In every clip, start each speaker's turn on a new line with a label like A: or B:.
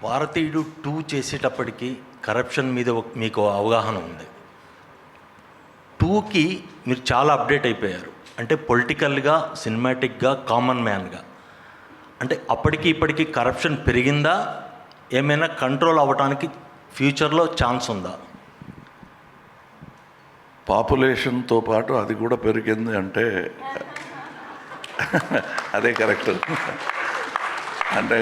A: భారతీయుడు 2 చేసేటప్పటికి కరప్షన్ మీద మీకు అవగాహన ఉంది. 2కి మీరు చాలా అప్డేట్ అయిపోయారు. అంటే పొలిటికల్గా, సినిమాటిక్గా, కామన్ మ్యాన్గా. అంటే అప్పటికి ఇప్పటికీ కరప్షన్ పెరిగిందా, ఏమైనా కంట్రోల్ అవ్వడానికి ఫ్యూచర్లో ఛాన్స్ ఉందా?
B: పాపులేషన్తో పాటు అది కూడా పెరిగింది అంటే అదే కరెక్ట్. అంటే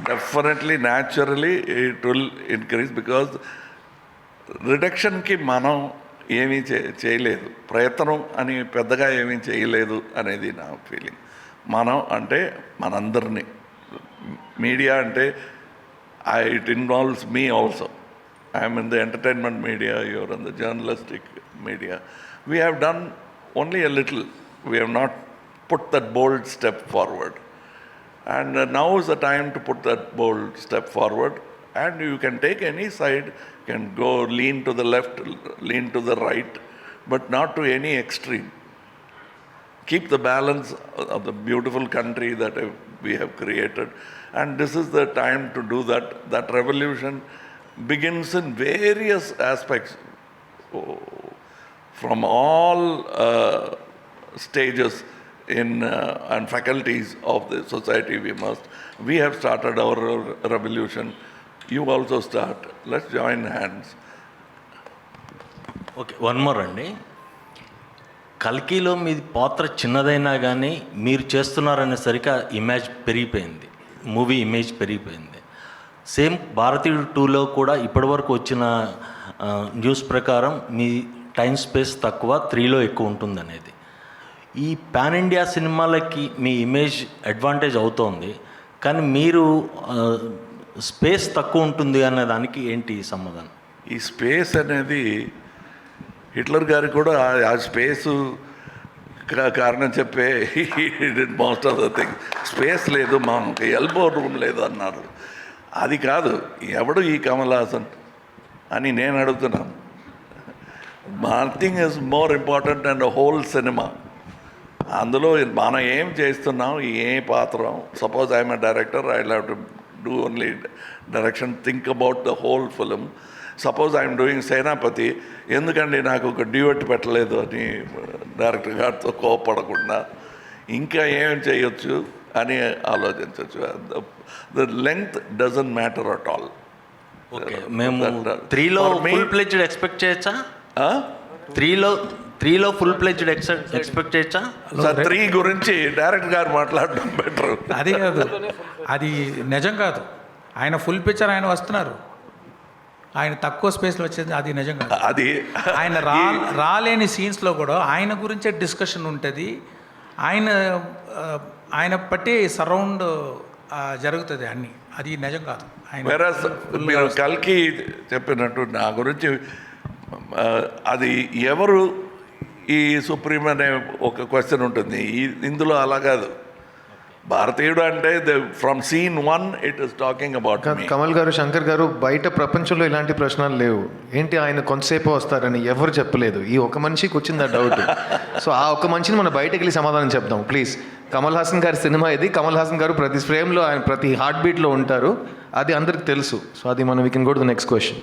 B: definitely naturally it will increase, because రిడక్షన్కి మనం ఏమీ చేయలేదు, ప్రయత్నం అని పెద్దగా ఏమీ చేయలేదు అనేది నా ఫీలింగ్. మనం అంటే మనందరినీ, మీడియా అంటే it involves me also. I'm in the entertainment media, you're in the journalistic media. We have done only a little. We have not put that bold step forward. And now is the time to put that bold step forward. And you can take any side, you can go lean to the left, lean to the right, but not to any extreme. Keep the balance of the beautiful country that we have created. And this is the time to do that. That revolution begins in various aspects. From all stages and faculties of the society, we have started our revolution. You also start. Let's join hands.
A: Okay, one more అండి. కల్కిలో మీ పాత్ర చిన్నదైనా కానీ మీరు చేస్తున్నారనేసరికి image పెరిగిపోయింది, movie image పెరిగిపోయింది. Same భారతీయుడు 2లో కూడా ఇప్పటివరకు వచ్చిన న్యూస్ ప్రకారం మీ టైం స్పేస్ తక్కువ, 3లో ఎక్కువ ఉంటుందనేది. ఈ పాన్ ఇండియా సినిమాలకి మీ ఇమేజ్ అడ్వాంటేజ్ అవుతోంది, కానీ మీరు స్పేస్ తక్కువ ఉంటుంది అనే దానికి ఏంటి సమాధానం?
B: ఈ స్పేస్ అనేది హిట్లర్ గారికి కూడా ఆ స్పేసు కారణం చెప్పే most of the thing. Space లేదు, మాకు ఎల్బో రూమ్ లేదు అన్నారు. అది కాదు, ఎవడు ఈ కమల్ హాసన్ అని నేను అడుగుతున్నాను. Nothing is more important and whole cinema. అందులో మనం ఏం చేస్తున్నాం, ఏ పాత్ర. Suppose I'm a director, I have to do only direction, think about the whole film. Suppose I'm doing Senapathi, ఎందుకండి నాకు ఒక డ్యూయట్ పెట్టలేదు అని డైరెక్టర్ గారితో కోపడకుండా ఇంకా ఏం చేయొచ్చు అని ఆలోచించవచ్చు. The length doesn't matter at all.
A: Okay, మేము 3లో ఫుల్ ప్లెడ్జ్డ్ ఎక్స్పెక్ట్ చేయొచ్చా? 3లో ఫుల్ ప్లెడ్జ్డ్ ఎక్స్పెక్ట్ చేయొచ్చా?
B: 3 గురించి డైరెక్టర్ గారు మాట్లాడడం బెటర్.
C: అది కాదు, అది నిజం కాదు. ఆయన ఫుల్ పిక్చర్ ఆయన వస్తున్నారు, ఆయన తక్కువ స్పేస్లో వచ్చేది అది నిజం కాదు.
B: అది
C: ఆయన రాలేని సీన్స్లో కూడా ఆయన గురించే డిస్కషన్ ఉంటుంది. ఆయన బట్టి సరౌండ్ జరుగుతుంది అన్నీ. అది నిజం కాదు.
B: మీరు కల్కి చెప్పినట్టు నా గురించి అది ఎవరు ఈ సుప్రీం అనే ఒక క్వశ్చన్ ఉంటుంది. ఇందులో అలా కాదు. భారతీయుడు అంటే from scene 1 it is talking about me.
D: Kamal garu, Shankar గారు, బయట ప్రపంచంలో ఇలాంటి ప్రశ్నలు లేవు. ఏంటి ఆయన కొంతసేపు వస్తారని ఎవరు చెప్పలేదు. ఈ ఒక మనిషికి వచ్చింది ఆ డౌట్. సో ఆ ఒక మనిషిని మనం బయటకు వెళ్ళి సమాధానం చెప్దాం ప్లీజ్. కమల్ హాసన్ గారి సినిమా ఇది. కమల్ హాసన్ గారు ప్రతి ఫ్రేమ్లో, ఆయన ప్రతి హార్ట్ బీట్లో ఉంటారు. అది అందరికి తెలుసు. సో అది మనం we can go to the next question.